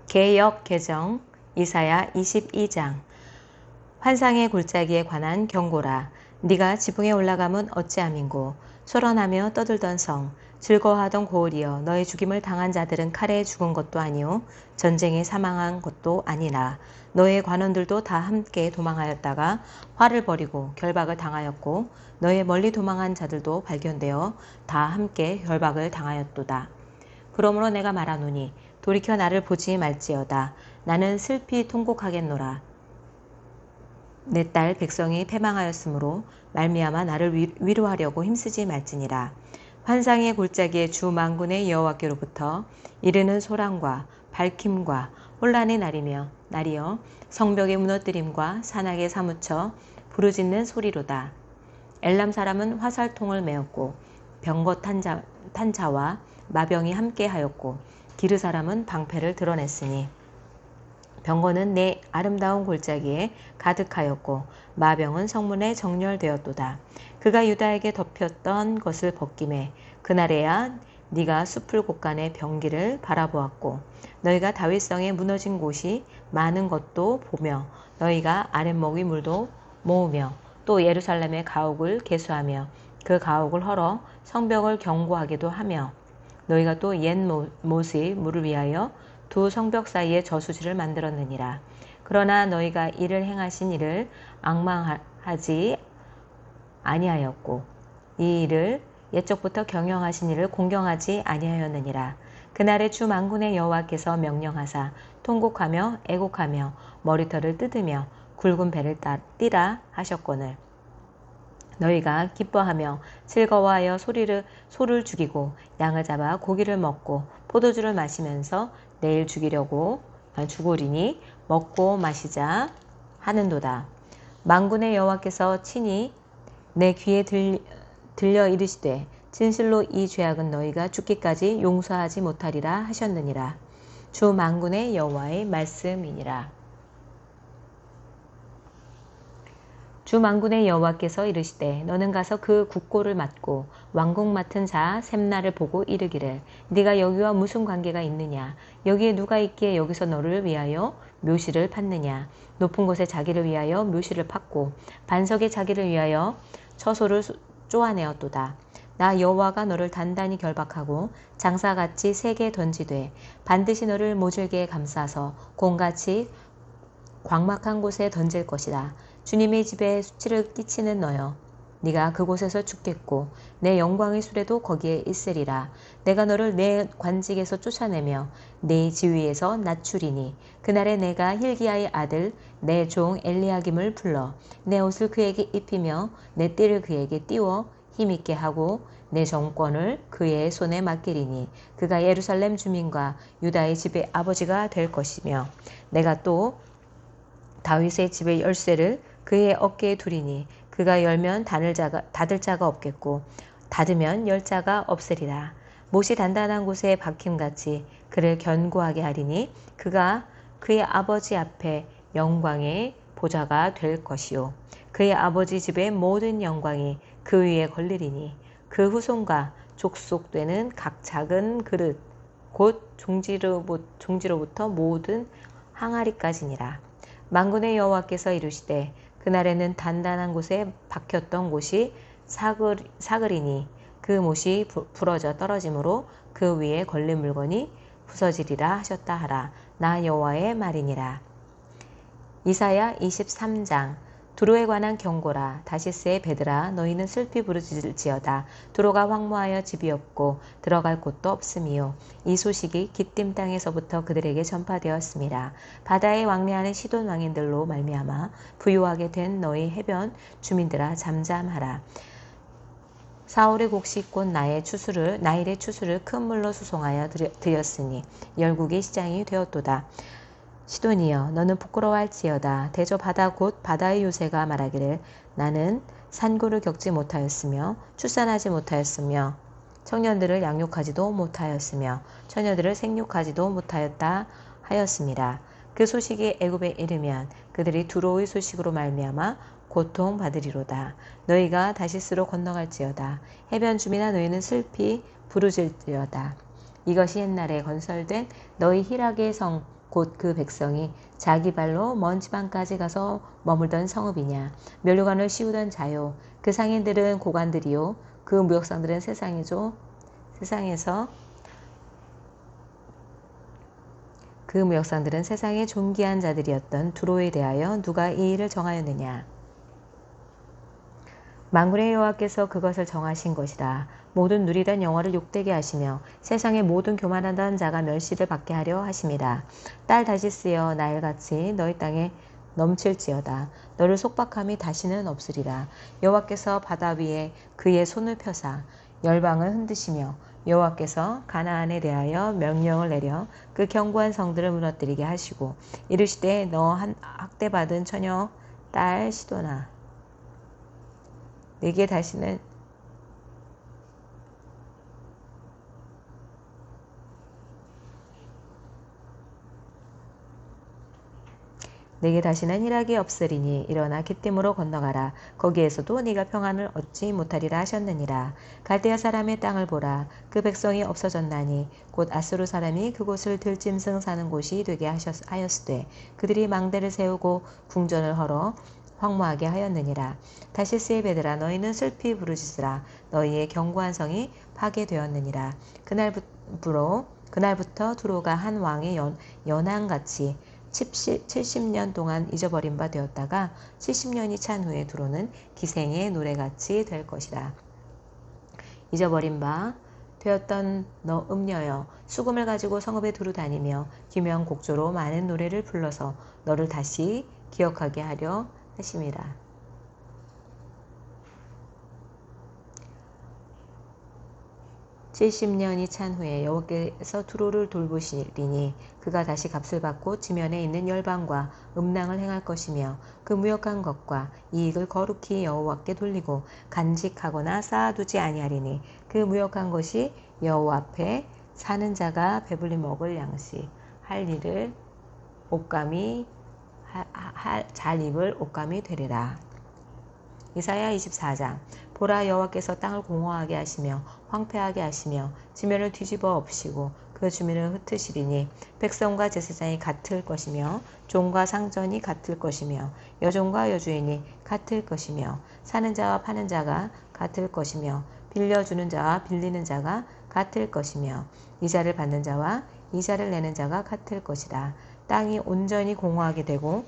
개역 개정 이사야 22장. 환상의 골짜기에 관한 경고라. 네가 지붕에 올라가면 어찌함인고, 소란하며 떠들던 성, 즐거워하던 고을이여, 너의 죽임을 당한 자들은 칼에 죽은 것도 아니요 전쟁에 사망한 것도 아니라. 너의 관원들도 다 함께 도망하였다가 화를 벌이고 결박을 당하였고, 너의 멀리 도망한 자들도 발견되어 다 함께 결박을 당하였도다. 그러므로 내가 말하노니 돌이켜 나를 보지 말지어다. 나는 슬피 통곡하겠노라. 내 딸 백성이 패망하였으므로 말미암아 나를 위로하려고 힘쓰지 말지니라. 환상의 골짜기에 주 만군의 여호와께로부터 이르는 소란과 밝힘과 혼란의 날이여 성벽의 무너뜨림과 산악에 사무쳐 부르짖는 소리로다. 엘람 사람은 화살통을 메었고 병거 탄자와 마병이 함께하였고 기르 사람은 방패를 드러냈으니 병거는 내 아름다운 골짜기에 가득하였고 마병은 성문에 정렬되었도다. 그가 유다에게 덮였던 것을 벗김에 그날에야 네가 숲을 곳간의 병기를 바라보았고 너희가 다윗성에 무너진 곳이 많은 것도 보며 너희가 아랫목 위 물도 모으며 또 예루살렘의 가옥을 개수하며 그 가옥을 헐어 성벽을 견고하게도 하며 너희가 또 옛 못의 물을 위하여 두 성벽 사이에 저수지를 만들었느니라. 그러나 너희가 이를 행하신 일을 앙망하지 아니하였고 이 일을 옛적부터 경영하신 일을 공경하지 아니하였느니라. 그날에 주 만군의 여호와께서 명령하사 통곡하며 애곡하며 머리털을 뜯으며 굵은 배를 띠라 하셨거늘 너희가 기뻐하며 즐거워하여 소를 죽이고 양을 잡아 고기를 먹고 포도주를 마시면서 내일 죽으리니 먹고 마시자 하는도다. 만군의 여호와께서 친히 내 귀에 들려 이르시되 진실로 이 죄악은 너희가 죽기까지 용서하지 못하리라 하셨느니라. 주 만군의 여호와의 말씀이니라. 주 만군의 여호와께서 이르시되 너는 가서 그 국고를 맡고 왕궁 맡은 자 셈나를 보고 이르기를 네가 여기와 무슨 관계가 있느냐 여기에 누가 있기에 여기서 너를 위하여 묘시를 팠느냐 높은 곳에 자기를 위하여 묘시를 팠고 반석에 자기를 위하여 처소를 쪼아내었도다. 나 여호와가 너를 단단히 결박하고 장사같이 세게 던지되 반드시 너를 모질게 감싸서 곰같이 광막한 곳에 던질 것이다. 주님의 집에 수치를 끼치는 너여 네가 그곳에서 죽겠고 내 영광의 수레도 거기에 있으리라. 내가 너를 내 관직에서 쫓아내며 내 지위에서 낮추리니 그날에 내가 힐기야의 아들 내 종 엘리야김을 불러 내 옷을 그에게 입히며 내 띠를 그에게 띄워 힘있게 하고 내 정권을 그의 손에 맡기리니 그가 예루살렘 주민과 유다의 집의 아버지가 될 것이며 내가 또 다윗의 집의 열쇠를 그의 어깨에 두리니 그가 열면 닫을 자가 없겠고 닫으면 열 자가 없으리라. 못이 단단한 곳에 박힘같이 그를 견고하게 하리니 그가 그의 아버지 앞에 영광의 보좌가 될 것이요 그의 아버지 집의 모든 영광이 그 위에 걸리리니 그 후손과 족속되는 각 작은 그릇 곧 종지로부터 모든 항아리까지니라. 만군의 여호와께서 이르시되 그날에는 단단한 곳에 박혔던 곳이 사그리니 그 못이 부러져 떨어지므로 그 위에 걸린 물건이 부서지리라 하셨다 하라. 나 여호와의 말이니라. 이사야 23장. 두로에 관한 경고라. 다시스의 배들아 너희는 슬피 부르짖을지어다. 두로가 황무하여 집이 없고 들어갈 곳도 없음이요 이 소식이 기띔 땅에서부터 그들에게 전파되었습니다. 바다에 왕래하는 시돈 왕인들로 말미암아 부유하게 된 너희 해변 주민들아 잠잠하라. 사울의 곡식 곧 나일의 추수를 큰 물로 수송하여 드렸으니 열국의 시장이 되었도다. 시돈이여 너는 부끄러워할지어다. 대저 바다 곧 바다의 요새가 말하기를 나는 산고를 겪지 못하였으며 출산하지 못하였으며 청년들을 양육하지도 못하였으며 처녀들을 생육하지도 못하였다 하였습니다. 그 소식이 애굽에 이르면 그들이 두로의 소식으로 말미암아 고통받으리로다. 너희가 다시스로 건너갈지어다. 해변 주민아 너희는 슬피 부르짖을지어다. 이것이 옛날에 건설된 너희 희락의 성 곧 그 백성이 자기 발로 먼 지방까지 가서 머물던 성읍이냐. 면류관을 씌우던 자요. 그 상인들은 고관들이요. 그 무역상들은 세상에서 그 무역상들은 세상의 존귀한 자들이었던 두로에 대하여 누가 이 일을 정하였느냐. 만군의 여호와께서 그것을 정하신 것이라. 모든 누리던 영화를 욕되게 하시며 세상의 모든 교만하던 자가 멸시를 받게 하려 하심이라. 딸 다시스여 나일같이 너희 땅에 넘칠지어다. 너를 속박함이 다시는 없으리라. 여호와께서 바다 위에 그의 손을 펴사 열방을 흔드시며 여호와께서 가나안에 대하여 명령을 내려 그 견고한 성들을 무너뜨리게 하시고 이르시되 너 학대받은 처녀 딸 시도나 내게 다시는 희락이 없으리니 일어나 깃딤으로 건너가라. 거기에서도 네가 평안을 얻지 못하리라 하셨느니라. 갈대아 사람의 땅을 보라. 그 백성이 없어졌나니 곧 아수르 사람이 그곳을 들짐승 사는 곳이 되게 하였으되 그들이 망대를 세우고 궁전을 헐어 황무하게 하였느니라. 다시스의 배들아 너희는 슬피 부르짖으라. 너희의 견고한 성이 파괴되었느니라. 그날부터 두로가 한 왕의 연한같이 70년 동안 잊어버린 바 되었다가 70년이 찬 후에 두로는 기생의 노래같이 될 것이라. 잊어버린 바 되었던 너 음녀여 수금을 가지고 성읍에 두루 다니며 기묘한 곡조로 많은 노래를 불러서 너를 다시 기억하게 하려 하심이라. 70년이 찬 후에 여호와께서 두로를 돌보시리니 그가 다시 값을 받고 지면에 있는 열방과 음랑을 행할 것이며 그 무역한 것과 이익을 거룩히 여호와께 돌리고 간직하거나 쌓아두지 아니하리니 그 무역한 것이 여호와 앞에 사는 자가 배불리 먹을 양식 할 일을 옷감이 잘 입을 옷감이 되리라. 이사야 24장. 보라 여호와께서 땅을 공허하게 하시며 황폐하게 하시며 지면을 뒤집어 엎으시고 그 주민을 흩으시리니 백성과 제사장이 같을 것이며 종과 상전이 같을 것이며 여종과 여주인이 같을 것이며 사는 자와 파는 자가 같을 것이며 빌려주는 자와 빌리는 자가 같을 것이며 이자를 받는 자와 이자를 내는 자가 같을 것이라. 땅이 온전히 공허하게 되고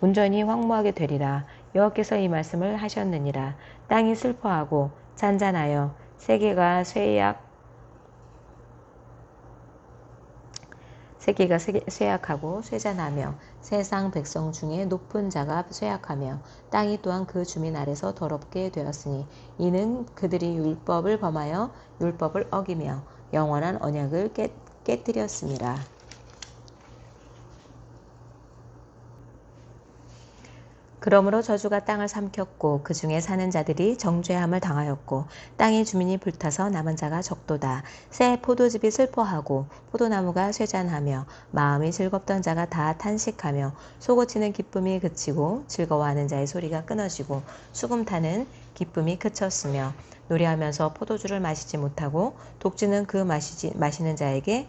온전히 황무하게 되리라. 여호와께서 이 말씀을 하셨느니라. 땅이 슬퍼하고 잔잔하여 세계가 쇠약하고 쇠잔하며 세상 백성 중에 높은 자가 쇠약하며 땅이 또한 그 주민 아래서 더럽게 되었으니 이는 그들이 율법을 범하여 율법을 어기며 영원한 언약을 깨뜨렸음이라. 그러므로 저주가 땅을 삼켰고 그 중에 사는 자들이 정죄함을 당하였고 땅의 주민이 불타서 남은 자가 적도다. 새 포도즙이 슬퍼하고 포도나무가 쇠잔하며 마음이 즐겁던 자가 다 탄식하며 솟구치는 기쁨이 그치고 즐거워하는 자의 소리가 끊어지고 수금 타는 기쁨이 그쳤으며 노래하면서 포도주를 마시지 못하고 독주는 그 마시는 자에게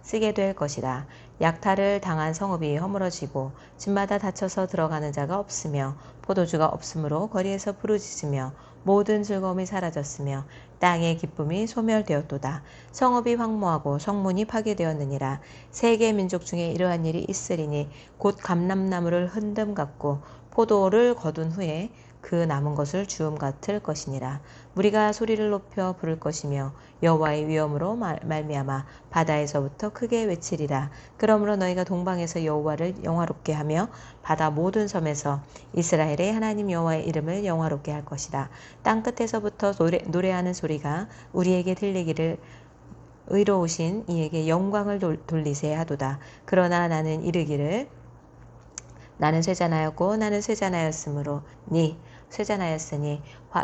쓰게 될 것이라. 약탈을 당한 성읍이 허물어지고 집마다 닫혀서 들어가는 자가 없으며 포도주가 없으므로 거리에서 부르짖으며 모든 즐거움이 사라졌으며 땅의 기쁨이 소멸되었도다. 성읍이 황무하고 성문이 파괴되었느니라. 세계 민족 중에 이러한 일이 있으리니 곧 감람나무를 흔듦 같고 포도를 거둔 후에 그 남은 것을 주움 같을 것이니라. 무리가 소리를 높여 부를 것이며 여호와의 위엄으로 말미암아 바다에서부터 크게 외치리라. 그러므로 너희가 동방에서 여호와를 영화롭게 하며 바다 모든 섬에서 이스라엘의 하나님 여호와의 이름을 영화롭게 할 것이라. 땅 끝에서부터 노래하는 소리가 우리에게 들리기를 의로우신 이에게 영광을 돌리세 하도다. 그러나 나는 이르기를 나는 쇠잔하였고 나는 쇠잔하였으므로 쇠잔하였으니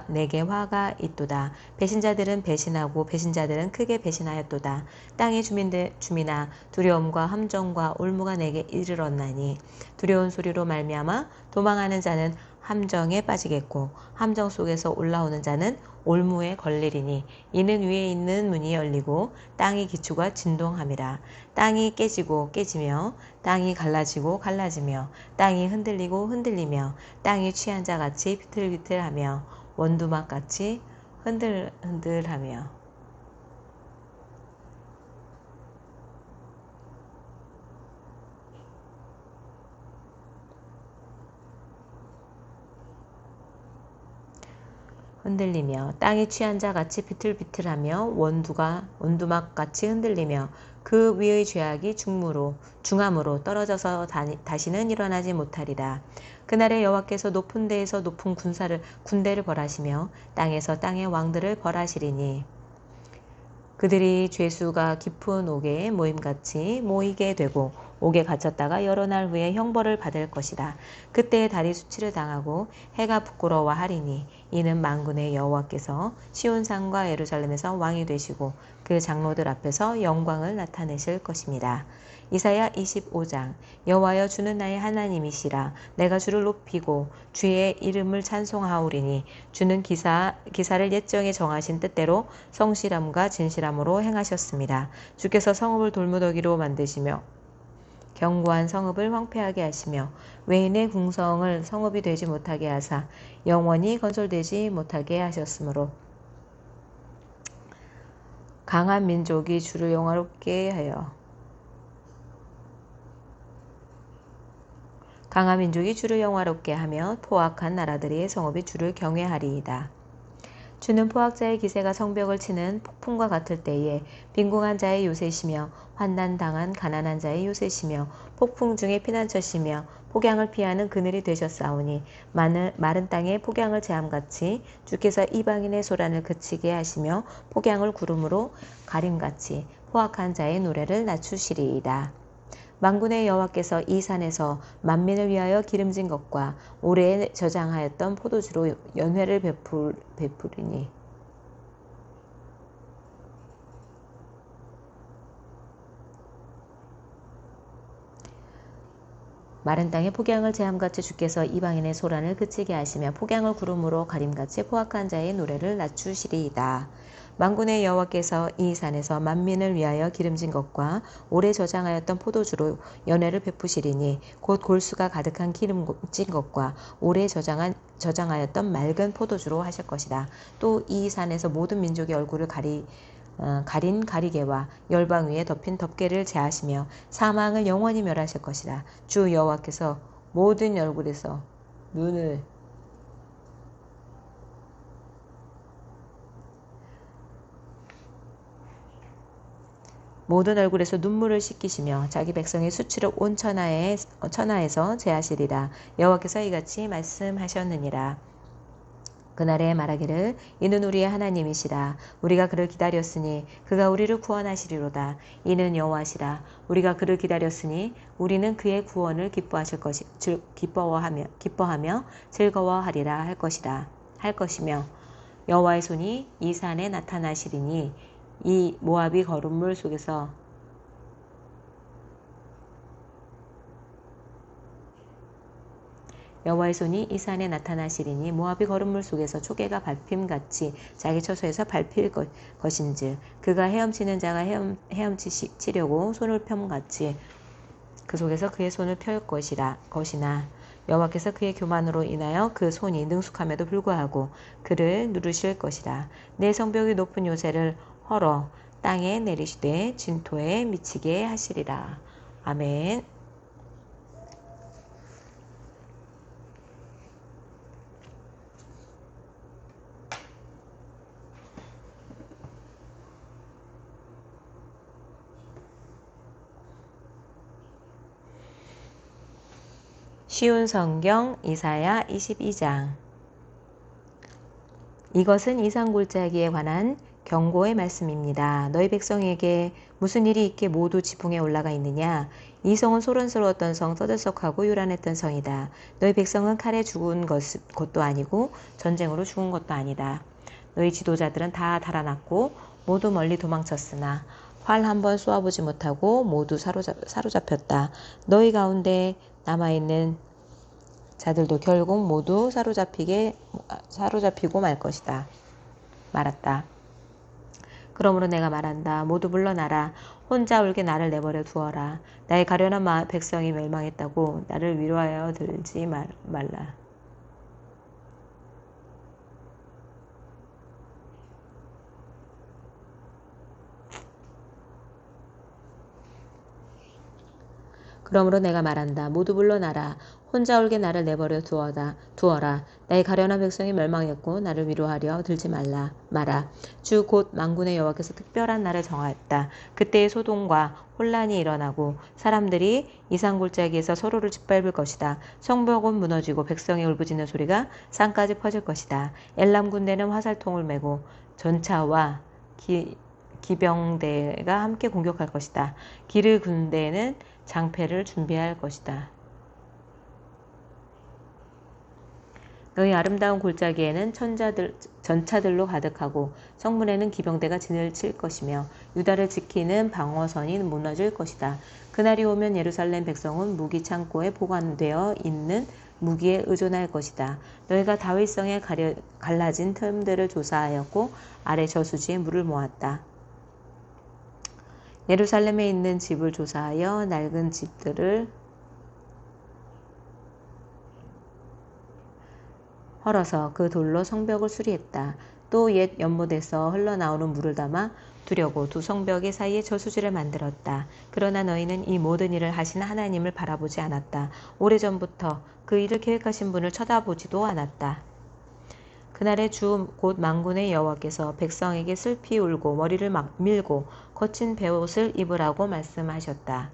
내게 화가 있도다. 배신자들은 배신하고 배신자들은 크게 배신하였도다. 땅의 주민아 두려움과 함정과 올무가 내게 이르렀나니 두려운 소리로 말미암아 도망하는 자는 함정에 빠지겠고 함정 속에서 올라오는 자는 올무에 걸리리니 이는 위에 있는 문이 열리고 땅의 기초가 진동함이라. 땅이 깨지고 깨지며 땅이 갈라지고 갈라지며 땅이 흔들리고 흔들리며 땅이 취한 자같이 비틀비틀하며 원두막같이 흔들흔들하며 흔들리며 땅이 취한 자같이 비틀비틀하며 원두막같이 흔들리며 그 위의 죄악이 중함으로 떨어져서 다시는 일어나지 못하리라. 그날에 여호와께서 높은 데에서 높은 군대를 벌하시며 땅에서 땅의 왕들을 벌하시리니 그들이 죄수가 깊은 옥에 모임같이 모이게 되고 옥에 갇혔다가 여러 날 후에 형벌을 받을 것이다. 그때에 다리 수치를 당하고 해가 부끄러워하리니 이는 만군의 여호와께서 시온산과 예루살렘에서 왕이 되시고 그 장로들 앞에서 영광을 나타내실 것입니다. 이사야 25장. 여호와여 주는 나의 하나님이시라. 내가 주를 높이고 주의 이름을 찬송하오리니 주는 기사를 옛정에 정하신 뜻대로 성실함과 진실함으로 행하셨습니다. 주께서 성읍을 돌무더기로 만드시며 견고한 성읍을 황폐하게 하시며 외인의 궁성을 성읍이 되지 못하게 하사 영원히 건설되지 못하게 하셨으므로 강한 민족이 주를 영화롭게 하여 강한 민족이 주를 영화롭게 하며 포악한 나라들의 성읍이 주를 경외하리이다. 주는 포악자의 기세가 성벽을 치는 폭풍과 같을 때에 빈궁한 자의 요새시며 환난당한 가난한 자의 요새시며 폭풍 중에 피난처시며 폭양을 피하는 그늘이 되셨사오니 마른 땅에 폭양을 제함같이 주께서 이방인의 소란을 그치게 하시며 폭양을 구름으로 가림같이 포악한 자의 노래를 낮추시리이다. 만군의 여호와께서 이 산에서 만민을 위하여 기름진 것과 오래 저장하였던 포도주로 연회를 베푸리니 마른 땅에 폭양을 제함같이 주께서 이방인의 소란을 그치게 하시며 폭양을 구름으로 가림같이 포악한 자의 노래를 낮추시리이다. 만군의 여호와께서 이 산에서 만민을 위하여 기름진 것과 오래 저장하였던 포도주로 연회를 베푸시리니 곧 골수가 가득한 기름진 것과 오래 저장하였던 맑은 포도주로 하실 것이다. 또 이 산에서 모든 민족의 얼굴을 가린 가리개와 열방 위에 덮인 덮개를 제하시며 사망을 영원히 멸하실 것이다. 주 여호와께서 모든 얼굴에서 눈물을 씻기시며 자기 백성의 수치를 온 천하에서 제하시리라. 여호와께서 이같이 말씀하셨느니라. 그날에 말하기를 이는 우리의 하나님이시라. 우리가 그를 기다렸으니 그가 우리를 구원하시리로다. 이는 여호와시라. 우리가 그를 기다렸으니 우리는 그의 구원을 기뻐하며 즐거워하리라 할 것이며 여호와의 손이 이 산에 나타나시리니 이 모압이 거름물 속에서 여호와의 손이 이 산에 나타나시리니 모압이 거름물 속에서 초계가 밟힘같이 자기 처소에서 밟힐 것인즉 그가 헤엄치는 자가 헤엄치려고 손을 펴같이 그 속에서 그의 손을 펼 것이나 여호와께서 그의 교만으로 인하여 그 손이 능숙함에도 불구하고 그를 누르실 것이라. 내 성벽이 높은 요새를 헐어 땅에 내리시되 진토에 미치게 하시리라. 아멘. 쉬운 성경 이사야 22장. 이것은 이상골짜기에 관한 경고의 말씀입니다. 너희 백성에게 무슨 일이 있게 모두 지붕에 올라가 있느냐? 이 성은 소란스러웠던 성, 떠들썩하고 요란했던 성이다. 너희 백성은 칼에 죽은 것도 아니고 전쟁으로 죽은 것도 아니다. 너희 지도자들은 다 달아났고 모두 멀리 도망쳤으나 활 한 번 쏘아보지 못하고 모두 사로잡혔다. 너희 가운데 남아있는 자들도 결국 모두 사로잡히고 말 것이다. 말았다. 그러므로 내가 말한다. 모두 물러나라. 혼자 울게 나를 내버려 두어라. 나의 가련한 백성이 멸망했다고 나를 위로하여 들지 말라. 그러므로 내가 말한다. 모두 물러나라. 혼자 울게 나를 내버려 두어라. 나의 가련한 백성이 멸망했고 나를 위로하려 들지 마라. 주 곧 만군의 여호와께서 특별한 날을 정하였다. 그때의 소동과 혼란이 일어나고 사람들이 이산골짜기에서 서로를 짓밟을 것이다. 성벽은 무너지고 백성의 울부짖는 소리가 산까지 퍼질 것이다. 엘람 군대는 화살통을 메고 전차와 기병대가 함께 공격할 것이다. 기르 군대는 장패를 준비할 것이다. 너희 아름다운 골짜기에는 전차들로 가득하고 성문에는 기병대가 진을 칠 것이며 유다를 지키는 방어선이 무너질 것이다. 그날이 오면 예루살렘 백성은 무기 창고에 보관되어 있는 무기에 의존할 것이다. 너희가 다윗성에 갈라진 틈들을 조사하였고 아래 저수지에 물을 모았다. 예루살렘에 있는 집을 조사하여 낡은 집들을 헐어서 그 돌로 성벽을 수리했다. 또 옛 연못에서 흘러나오는 물을 담아 두려고 두 성벽의 사이에 저수지를 만들었다. 그러나 너희는 이 모든 일을 하신 하나님을 바라보지 않았다. 오래전부터 그 일을 계획하신 분을 쳐다보지도 않았다. 그날에 주 곧 만군의 여호와께서 백성에게 슬피 울고 머리를 밀고 거친 베옷을 입으라고 말씀하셨다.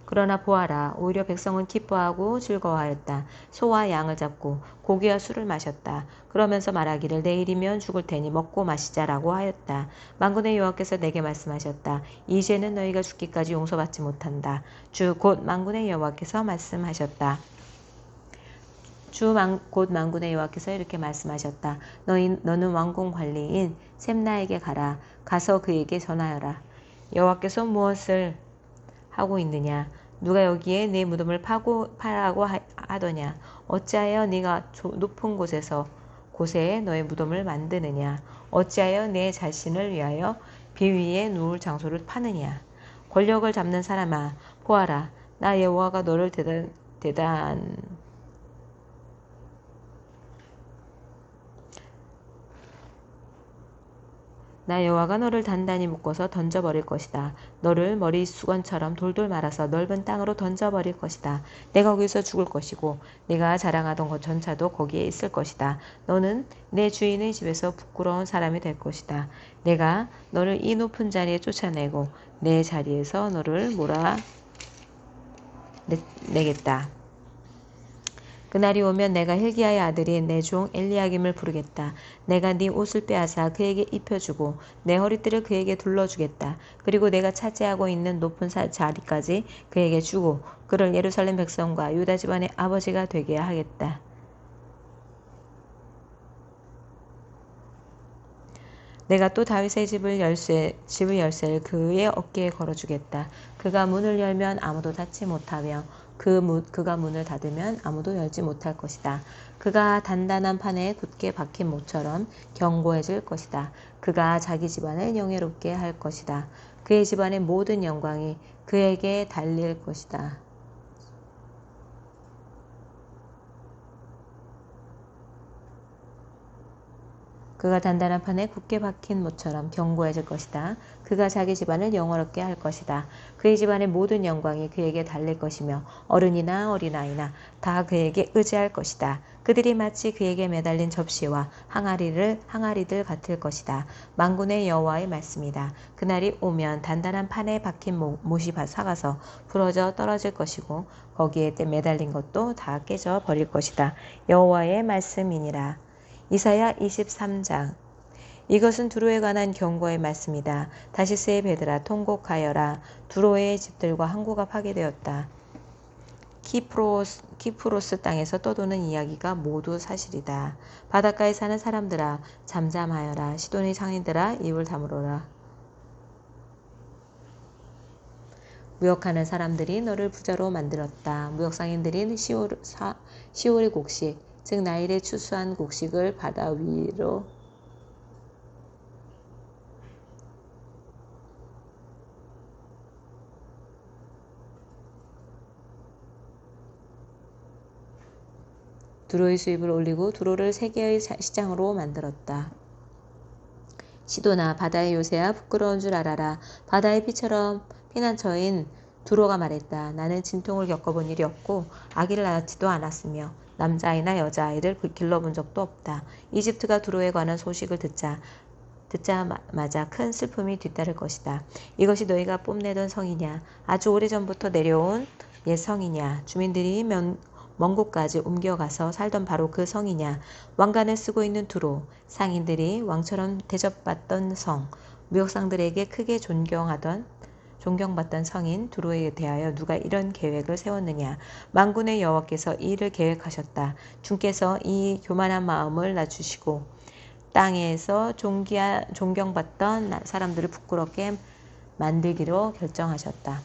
그러나 보아라, 오히려 백성은 기뻐하고 즐거워하였다. 소와 양을 잡고 고기와 술을 마셨다. 그러면서 말하기를 내일이면 죽을 테니 먹고 마시자라고 하였다. 만군의 여호와께서 내게 말씀하셨다. 이제는 너희가 죽기까지 용서받지 못한다. 주 곧 만군의 여호와께서 말씀하셨다. 곧 만군의 여호와께서 이렇게 말씀하셨다. 너는 왕궁 관리인 셈나에게 가라. 가서 그에게 전하여라. 여호와께서 무엇을 하고 있느냐? 누가 여기에 내 무덤을 파라고 하더냐? 어찌하여 네가 높은 곳에 너의 무덤을 만드느냐? 어찌하여 내 자신을 위하여 비 위에 누울 장소를 파느냐? 권력을 잡는 사람아, 보아라. 나 여호와가 너를 나 여호와가 너를 단단히 묶어서 던져버릴 것이다. 너를 머리 수건처럼 돌돌 말아서 넓은 땅으로 던져버릴 것이다. 내가 거기서 죽을 것이고 내가 자랑하던 것 전차도 거기에 있을 것이다. 너는 내 주인의 집에서 부끄러운 사람이 될 것이다. 내가 너를 이 높은 자리에 쫓아내고 내 자리에서 너를 몰아내겠다. 그날이 오면 내가 hilki야의 아들인 내 종 엘리야김을 부르겠다. 내가 네 옷을 빼앗아 그에게 입혀주고 내 허리띠를 그에게 둘러주겠다. 그리고 내가 차지하고 있는 높은 자리까지 그에게 주고 그를 예루살렘 백성과 유다 집안의 아버지가 되게 하겠다. 내가 또 다윗의 집을 열쇠를 그의 어깨에 걸어주겠다. 그가 문을 열면 아무도 닫지 못하며 그가 문을 닫으면 아무도 열지 못할 것이다. 그가 단단한 판에 굳게 박힌 모처럼 견고해질 것이다. 그가 자기 집안을 영예롭게 할 것이다. 그의 집안의 모든 영광이 그에게 달릴 것이다. 그가 단단한 판에 굳게 박힌 모처럼 견고해질 것이다. 그가 자기 집안을 영화롭게 할 것이다. 그의 집안의 모든 영광이 그에게 달릴 것이며 어른이나 어린아이나 다 그에게 의지할 것이다. 그들이 마치 그에게 매달린 접시와 항아리들 같을 것이다. 만군의 여호와의 말씀이다. 그날이 오면 단단한 판에 박힌 못이 삭아서 부러져 떨어질 것이고 거기에 매달린 것도 다 깨져 버릴 것이다. 여호와의 말씀이니라. 이사야 23장. 이것은 두로에 관한 경고의 말씀이다. 다시스의 배들아 통곡하여라. 두로의 집들과 항구가 파괴되었다. 키프로스 땅에서 떠도는 이야기가 모두 사실이다. 바닷가에 사는 사람들아 잠잠하여라. 시돈의 상인들아 입을 다물어라. 무역하는 사람들이 너를 부자로 만들었다. 무역상인들이 시올의 곡식 즉 나일에 추수한 곡식을 바다 위로 두로의 수입을 올리고 두로를 세계의 시장으로 만들었다. 시도나 바다의 요새야 부끄러운 줄 알아라. 바다의 피처럼 피난처인 두로가 말했다. 나는 진통을 겪어본 일이 없고 아기를 낳지도 않았으며 남자아이나 여자아이를 길러본 적도 없다. 이집트가 두로에 관한 소식을 듣자마자 큰 슬픔이 뒤따를 것이다. 이것이 너희가 뽐내던 성이냐? 아주 오래전부터 내려온 옛 성이냐? 주민들이 먼 곳까지 옮겨가서 살던 바로 그 성이냐? 왕관을 쓰고 있는 두로, 상인들이 왕처럼 대접받던 성, 무역상들에게 크게 존경받던 성인 두로에 대하여 누가 이런 계획을 세웠느냐? 만군의 여호와께서 이 일을 계획하셨다. 주께서 이 교만한 마음을 낮추시고 땅에서 존경받던 사람들을 부끄럽게 만들기로 결정하셨다.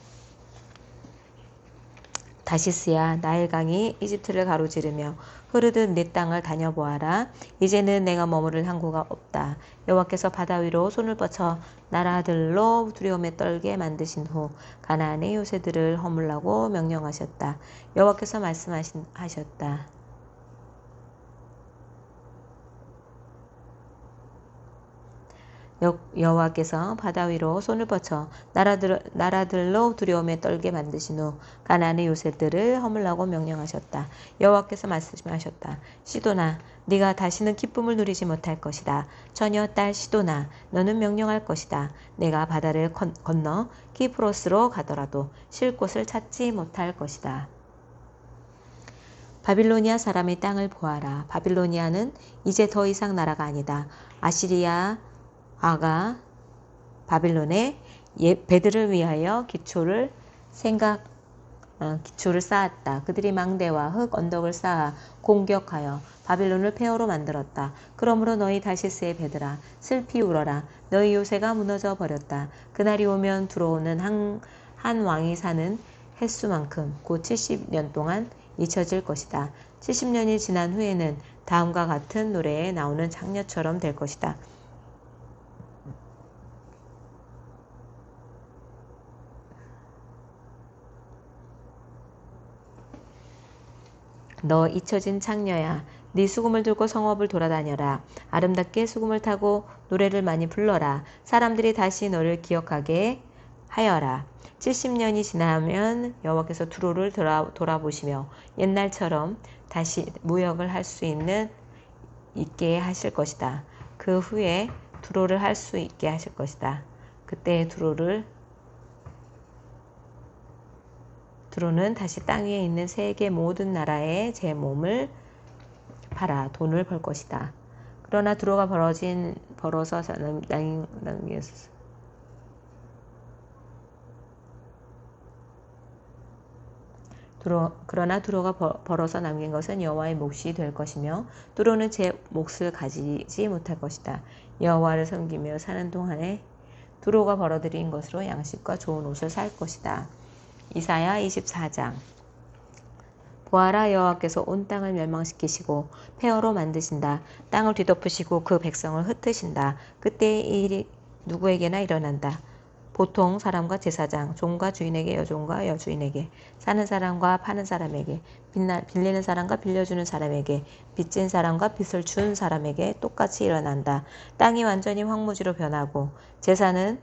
다시스야, 나일강이 이집트를 가로지르며 흐르듯 내 땅을 다녀보아라. 이제는 내가 머무를 항구가 없다. 여호와께서 바다 위로 손을 뻗쳐 나라들로 두려움에 떨게 만드신 후 가나안의 요새들을 허물라고 명령하셨다. 여호와께서 말씀하셨다. 여호와께서 바다 위로 손을 뻗쳐 나라들로 두려움에 떨게 만드신 후 가나안의 요새들을 허물라고 명령하셨다. 여호와께서 말씀하셨다. 시도나, 네가 다시는 기쁨을 누리지 못할 것이다. 처녀 딸 시도나, 너는 명령할 것이다. 내가 바다를 건너 키프로스로 가더라도 쉴 곳을 찾지 못할 것이다. 바빌로니아 사람의 땅을 보아라. 바빌로니아는 이제 더 이상 나라가 아니다. 아가 바빌론의 배들을 위하여 기초를 쌓았다. 그들이 망대와 흙 언덕을 쌓아 공격하여 바빌론을 폐허로 만들었다. 그러므로 너희 다시스의 배들아 슬피 울어라. 너희 요새가 무너져 버렸다. 그날이 오면 들어오는 한 왕이 사는 횟수만큼 곧 70년 동안 잊혀질 것이다. 70년이 지난 후에는 다음과 같은 노래에 나오는 장녀처럼 될 것이다. 너 잊혀진 창녀야, 네 수금을 들고 성읍을 돌아다녀라. 아름답게 수금을 타고 노래를 많이 불러라. 사람들이 다시 너를 기억하게 하여라. 70년이 지나면 여호와께서 두로를 돌아보시며 옛날처럼 다시 무역을 할 수 있게 하실 것이다. 그 후에 두로를 할 수 있게 하실 것이다. 그때 두로는 다시 땅 위에 있는 세계 모든 나라에 제 몸을 팔아 돈을 벌 것이다. 그러나 두로가 벌어서 남긴 것은 여호와의 몫이 될 것이며 두로는 제 몫을 가지지 못할 것이다. 여호와를 섬기며 사는 동안에 두로가 벌어들인 것으로 양식과 좋은 옷을 살 것이다. 이사야 24장. 보아라, 여호와께서 온 땅을 멸망시키시고 폐허로 만드신다. 땅을 뒤덮으시고 그 백성을 흩으신다. 그때 이 일이 누구에게나 일어난다. 보통 사람과 제사장, 종과 주인에게, 여종과 여주인에게, 사는 사람과 파는 사람에게, 빌리는 사람과 빌려주는 사람에게, 빚진 사람과 빚을 준 사람에게 똑같이 일어난다. 땅이 완전히 황무지로 변하고 제사는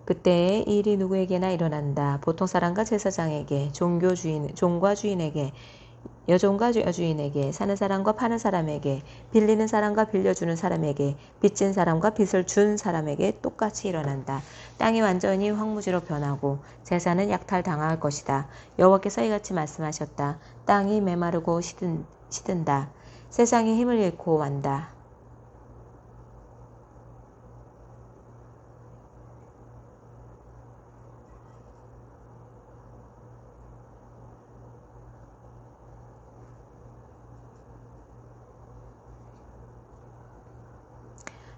그때의 일이 누구에게나 일어난다. 보통 사람과 제사장에게, 종과 주인에게, 여종과 여주인에게, 사는 사람과 파는 사람에게, 빌리는 사람과 빌려주는 사람에게, 빚진 사람과 빚을 준 사람에게 똑같이 일어난다. 땅이 완전히 황무지로 변하고 제사는 약탈당할 것이다. 여호와께서 이같이 말씀하셨다. 땅이 메마르고 시든다. 세상이 힘을 잃고 만다.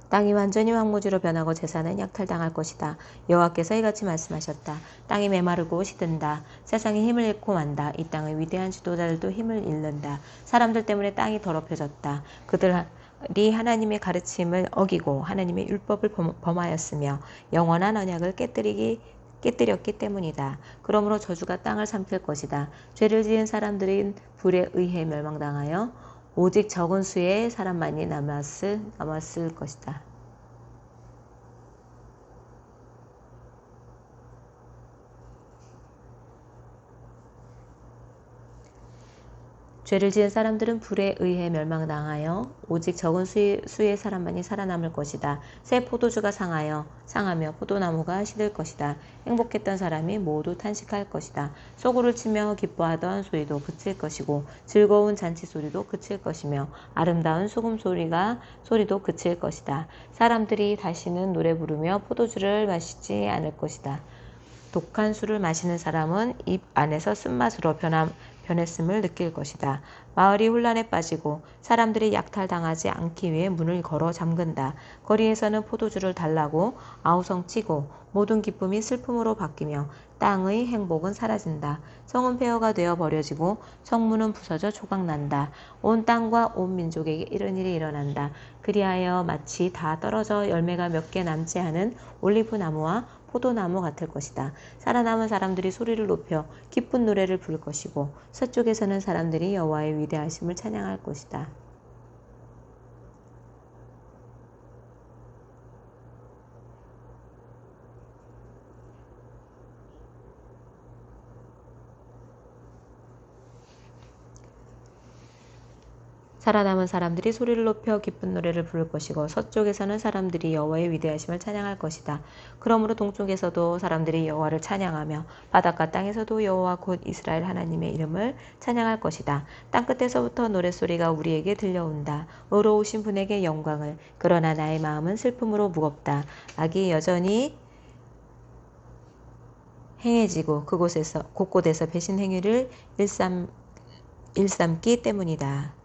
땅이 완전히 황무지로 변하고 제사는 약탈당할 것이다. 여호와께서 이같이 말씀하셨다. 땅이 메마르고 시든다. 세상이 힘을 잃고 만다. 이 땅의 위대한 지도자들도 힘을 잃는다. 사람들 때문에 땅이 더럽혀졌다. 하나님의 가르침을 어기고 하나님의 율법을 범하였으며 영원한 언약을 깨뜨렸기 때문이다. 그러므로 저주가 땅을 삼킬 것이다. 죄를 지은 사람들은 불에 의해 멸망당하여 오직 적은 수의 사람만이 남았을 것이다. 죄를 지은 사람들은 불에 의해 멸망당하여 오직 적은 수의 사람만이 살아남을 것이다. 새 포도주가 상하며 포도나무가 시들 것이다. 행복했던 사람이 모두 탄식할 것이다. 소구를 치며 기뻐하던 소리도 그칠 것이고 즐거운 잔치 소리도 그칠 것이며 아름다운 소금 소리도 그칠 것이다. 사람들이 다시는 노래 부르며 포도주를 마시지 않을 것이다. 독한 술을 마시는 사람은 입 안에서 쓴맛으로 변했음을 느낄 것이다. 마을이 혼란에 빠지고 사람들이 약탈당하지 않기 위해 문을 걸어 잠근다. 거리에서는 포도주를 달라고 아우성치고 모든 기쁨이 슬픔으로 바뀌며 땅의 행복은 사라진다. 성은 폐허가 되어 버려지고 성문은 부서져 조각난다. 온 땅과 온 민족에게 이런 일이 일어난다. 그리하여 마치 다 떨어져 열매가 몇 개 남지 않은 올리브 나무와 포도나무 같을 것이다. 살아남은 사람들이 소리를 높여 기쁜 노래를 부를 것이고 서쪽에서는 사람들이 여호와의 위대하심을 찬양할 것이다. 살아남은 사람들이 소리를 높여 기쁜 노래를 부를 것이고 서쪽에서는 사람들이 여호와의 위대하심을 찬양할 것이다. 그러므로 동쪽에서도 사람들이 여호와를 찬양하며 바닷가 땅에서도 여호와 곧 이스라엘 하나님의 이름을 찬양할 것이다. 땅끝에서부터 노랫소리가 우리에게 들려온다. 의로우신 분에게 영광을. 그러나 나의 마음은 슬픔으로 무겁다. 악이 여전히 행해지고 곳곳에서 배신 행위를 일삼기 때문이다.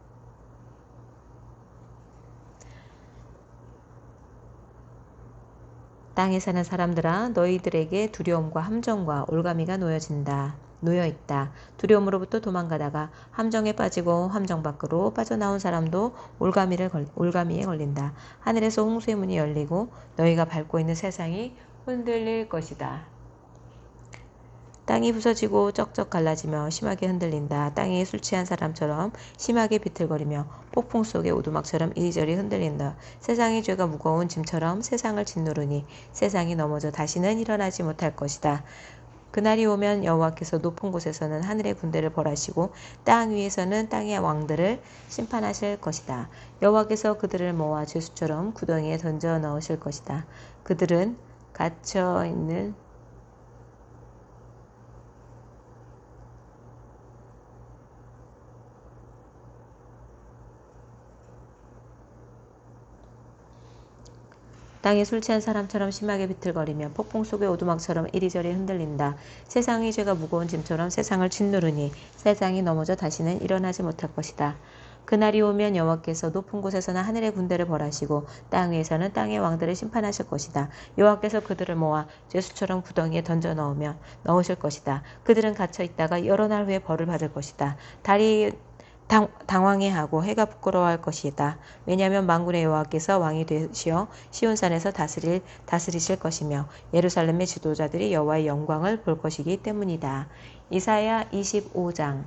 땅에 사는 사람들아 너희들에게 두려움과 함정과 올가미가 놓여있다. 두려움으로부터 도망가다가 함정에 빠지고 함정 밖으로 빠져나온 사람도 올가미에 걸린다. 하늘에서 홍수의 문이 열리고 너희가 밟고 있는 세상이 흔들릴 것이다. 땅이 부서지고 쩍쩍 갈라지며 심하게 흔들린다. 땅이 술 취한 사람처럼 심하게 비틀거리며 폭풍 속의 오두막처럼 이리저리 흔들린다. 세상의 죄가 무거운 짐처럼 세상을 짓누르니 세상이 넘어져 다시는 일어나지 못할 것이다. 그날이 오면 여호와께서 높은 곳에서는 하늘의 군대를 벌하시고 땅 위에서는 땅의 왕들을 심판하실 것이다. 여호와께서 그들을 모아 죄수처럼 구덩이에 던져 넣으실 것이다. 그들은 갇혀있는 땅에 술 취한 사람처럼 심하게 비틀거리며 폭풍 속의 오두막처럼 이리저리 흔들린다. 세상의 죄가 무거운 짐처럼 세상을 짓누르니 세상이 넘어져 다시는 일어나지 못할 것이다. 그날이 오면 여호와께서 높은 곳에서는 하늘의 군대를 벌하시고 땅 위에서는 땅의 왕들을 심판하실 것이다. 여호와께서 그들을 모아 죄수처럼 구덩이에 던져 넣으실 것이다. 그들은 갇혀 있다가 여러 날 후에 벌을 받을 것이다. 달이 당황해하고 해가 부끄러워할 것이다. 왜냐하면 만군의 여호와께서 왕이 되시어 시온산에서 다스리실 것이며 예루살렘의 지도자들이 여호와의 영광을 볼 것이기 때문이다. 이사야 25장.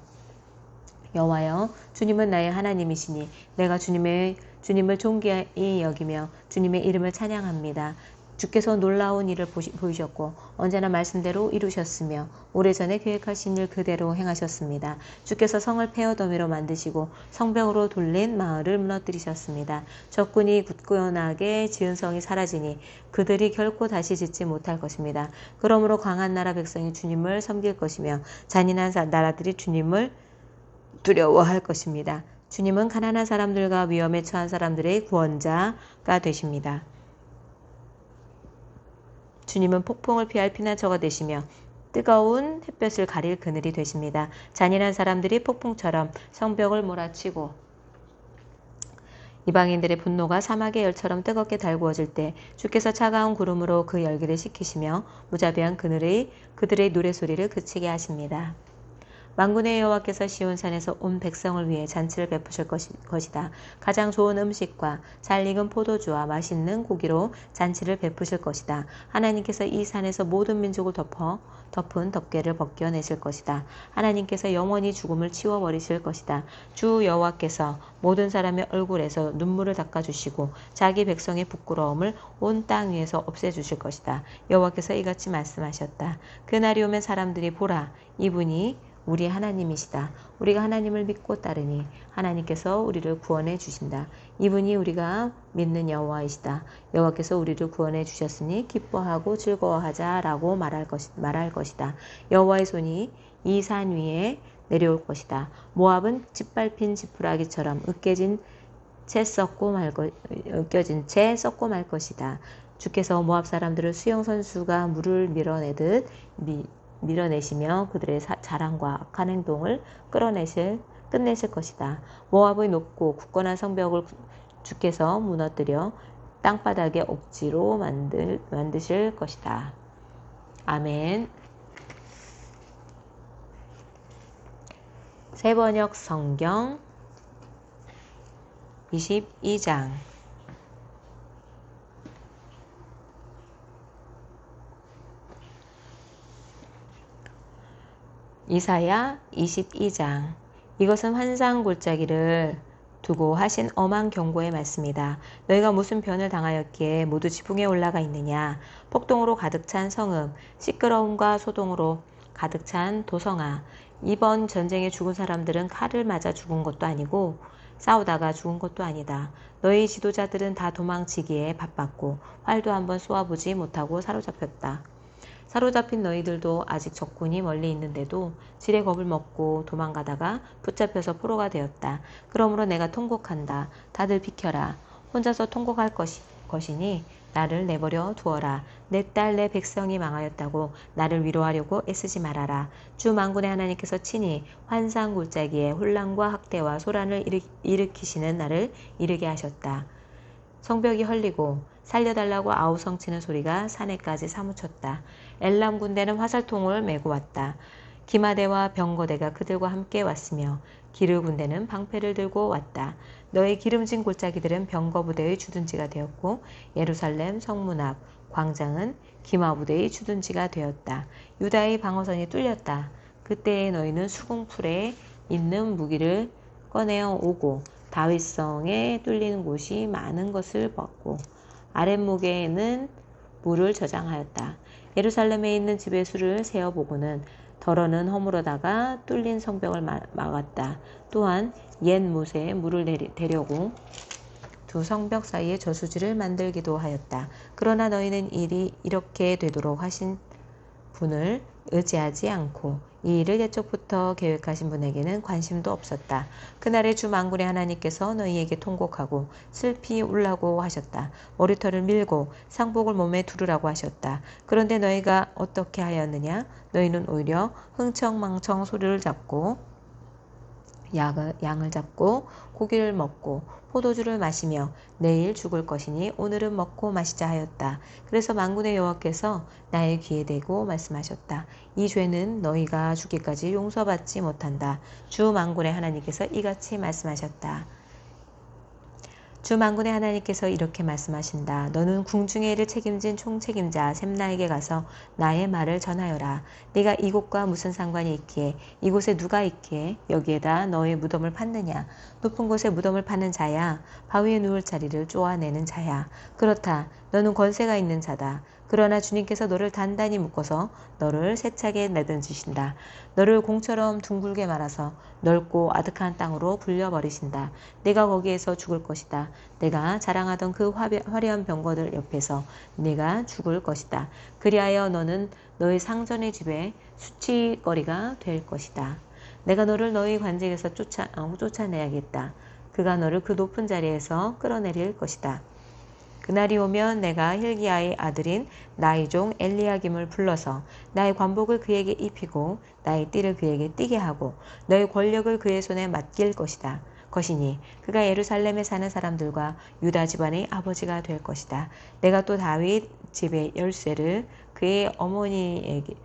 여호와여, 주님은 나의 하나님이시니 내가 주님을 존귀히 여기며 주님의 이름을 찬양합니다. 주께서 놀라운 일을 보이셨고 언제나 말씀대로 이루셨으며 오래전에 계획하신 일 그대로 행하셨습니다. 주께서 성을 폐허더미로 만드시고 성벽으로 돌린 마을을 무너뜨리셨습니다. 적군이 굳건하게 지은 성이 사라지니 그들이 결코 다시 짓지 못할 것입니다. 그러므로 강한 나라 백성이 주님을 섬길 것이며 잔인한 나라들이 주님을 두려워할 것입니다. 주님은 가난한 사람들과 위험에 처한 사람들의 구원자가 되십니다. 주님은 폭풍을 피할 피난처가 되시며 뜨거운 햇볕을 가릴 그늘이 되십니다. 잔인한 사람들이 폭풍처럼 성벽을 몰아치고 이방인들의 분노가 사막의 열처럼 뜨겁게 달구어질 때 주께서 차가운 구름으로 그 열기를 식히시며 무자비한 그들의 노래소리를 그치게 하십니다. 만군의 여호와께서 시온산에서 온 백성을 위해 잔치를 베푸실 것이다. 가장 좋은 음식과 잘 익은 포도주와 맛있는 고기로 잔치를 베푸실 것이다. 하나님께서 이 산에서 모든 민족을 덮은 덮개를 벗겨내실 것이다. 하나님께서 영원히 죽음을 치워버리실 것이다. 주 여호와께서 모든 사람의 얼굴에서 눈물을 닦아주시고 자기 백성의 부끄러움을 온 땅 위에서 없애주실 것이다. 여호와께서 이같이 말씀하셨다. 그날이 오면 사람들이 보라, 이분이 우리 하나님이시다. 우리가 하나님을 믿고 따르니 하나님께서 우리를 구원해 주신다. 이분이 우리가 믿는 여호와이시다. 여호와께서 우리를 구원해 주셨으니 기뻐하고 즐거워하자라고 말할 것이다. 여호와의 손이 이 산 위에 내려올 것이다. 모압은 짓밟힌 지푸라기처럼 으깨진 채 썩고 말 것이다. 주께서 모압 사람들을 수영 선수가 물을 밀어내듯 밀어내시며 그들의 자랑과 악한 행동을 끝내실 것이다. 모압의 높고 굳건한 성벽을 주께서 무너뜨려 땅바닥에 억지로 만드실 것이다. 아멘. 새번역 성경 22장 이사야 22장. 이것은 환상 골짜기를 두고 하신 엄한 경고의 말씀이다. 너희가 무슨 변을 당하였기에 모두 지붕에 올라가 있느냐. 폭동으로 가득 찬 성읍, 시끄러움과 소동으로 가득 찬 도성아. 이번 전쟁에 죽은 사람들은 칼을 맞아 죽은 것도 아니고 싸우다가 죽은 것도 아니다. 너희 지도자들은 다 도망치기에 바빴고 활도 한번 쏘아보지 못하고 사로잡혔다. 사로잡힌 너희들도 아직 적군이 멀리 있는데도 지레 겁을 먹고 도망가다가 붙잡혀서 포로가 되었다. 그러므로 내가 통곡한다. 다들 비켜라. 혼자서 통곡할 것이니 나를 내버려 두어라. 내 딸 내 백성이 망하였다고 나를 위로하려고 애쓰지 말아라. 주 만군의 하나님께서 친히 환상 골짜기에 혼란과 학대와 소란을 일으키시는 날을 이르게 하셨다. 성벽이 헐리고 살려달라고 아우성치는 소리가 산에까지 사무쳤다. 엘람 군대는 화살통을 메고 왔다. 기마대와 병거대가 그들과 함께 왔으며 기르 군대는 방패를 들고 왔다. 너의 기름진 골짜기들은 병거 부대의 주둔지가 되었고 예루살렘 성문 앞 광장은 기마 부대의 주둔지가 되었다. 유다의 방어선이 뚫렸다. 그때에 너희는 수궁풀에 있는 무기를 꺼내어 오고 다윗성에 뚫린 곳이 많은 것을 봤고 아랫목에는 물을 저장하였다. 예루살렘에 있는 집의 수를 세어보고는 덜어는 허물어다가 뚫린 성벽을 막았다. 또한 옛 못에 물을 대려고 두 성벽 사이에 저수지를 만들기도 하였다. 그러나 너희는 일이 이렇게 되도록 하신 분을 의지하지 않고 이 일을 옛적부터 계획하신 분에게는 관심도 없었다. 그날에 주 만군의 하나님께서 너희에게 통곡하고 슬피 울라고 하셨다. 머리털을 밀고 상복을 몸에 두르라고 하셨다. 그런데 너희가 어떻게 하였느냐? 너희는 오히려 흥청망청 소리를 잡고 양을 잡고 고기를 먹고 포도주를 마시며 내일 죽을 것이니 오늘은 먹고 마시자 하였다. 그래서 만군의 여호와께서 나의 귀에 대고 말씀하셨다. 이 죄는 너희가 죽기까지 용서받지 못한다. 주 만군의 하나님께서 이같이 말씀하셨다. 주 만군의 하나님께서 이렇게 말씀하신다. 너는 궁중의 일을 책임진 총책임자 셈나에게 가서 나의 말을 전하여라. 네가 이곳과 무슨 상관이 있기에 이곳에 누가 있기에 여기에다 너의 무덤을 팠느냐. 높은 곳에 무덤을 파는 자야. 바위에 누울 자리를 쪼아내는 자야. 그렇다. 너는 권세가 있는 자다. 그러나 주님께서 너를 단단히 묶어서 너를 세차게 내던지신다. 너를 공처럼 둥글게 말아서 넓고 아득한 땅으로 불려버리신다. 내가 거기에서 죽을 것이다. 내가 자랑하던 그 화려한 병거들 옆에서 내가 죽을 것이다. 그리하여 너는 너의 상전의 집에 수치거리가 될 것이다. 내가 너를 너희 관직에서 쫓아내야겠다. 그가 너를 그 높은 자리에서 끌어내릴 것이다. 그날이 오면 내가 hil기야의 아들인 나의 종 엘리야김을 불러서 나의 관복을 그에게 입히고 나의 띠를 그에게 띠게 하고 너의 권력을 그의 손에 맡길 것이니 그가 예루살렘에 사는 사람들과 유다 집안의 아버지가 될 것이다. 내가 또 다윗 집의 열쇠를 그의 어머니에게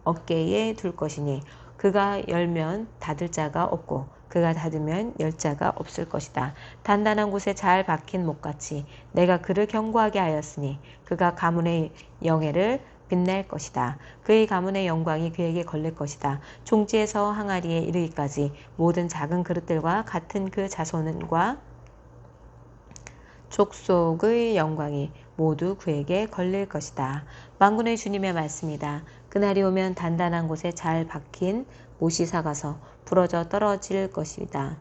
어깨에 둘 것이니 그가 열면 닫을 자가 없고 그가 닫으면 열 자가 없을 것이다. 단단한 곳에 잘 박힌 목같이 내가 그를 견고하게 하였으니 그가 가문의 영예를 빛낼 것이다. 그의 가문의 영광이 그에게 걸릴 것이다. 종지에서 항아리에 이르기까지 모든 작은 그릇들과 같은 그 자손과 족속의 영광이 모두 그에게 걸릴 것이다. 만군의 주님의 말씀이다. 그날이 오면 단단한 곳에 잘 박힌 못이 삭아서 부러져 떨어질 것이다.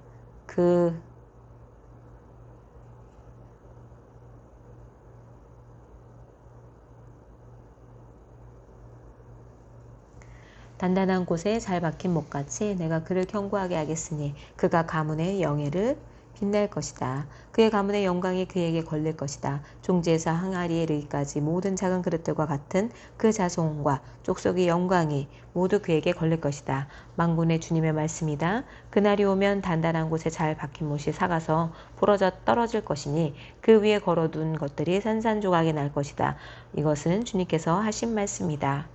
단단한 곳에 잘 박힌 못같이 내가 그를 견고하게 하겠으니 그가 가문의 영예를 빛낼 것이다. 그의 가문의 영광이 그에게 걸릴 것이다. 종지에서 항아리에 이르기까지 모든 작은 그릇들과 같은 그 자손과 족속의 영광이 모두 그에게 걸릴 것이다. 만군의 주님의 말씀이다. 그날이 오면 단단한 곳에 잘 박힌 못이 삭아서 부러져 떨어질 것이니 그 위에 걸어둔 것들이 산산조각이 날 것이다. 이것은 주님께서 하신 말씀이다.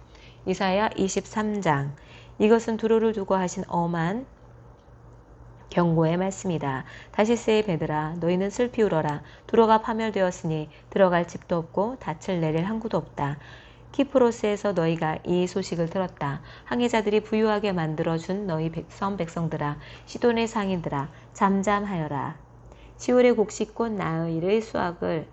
이사야 23장. 이것은 두로를 두고 하신 엄한 경고의 말씀이다. 다시스의 배들아 너희는 슬피 울어라. 두로가 파멸되었으니 들어갈 집도 없고 닻을 내릴 항구도 없다. 키프로스에서 너희가 이 소식을 들었다. 항해자들이 부유하게 만들어준 너희 섬 백성들아, 시돈의 상인들아, 잠잠하여라. 시월의 곡식꽃 나일의 수확을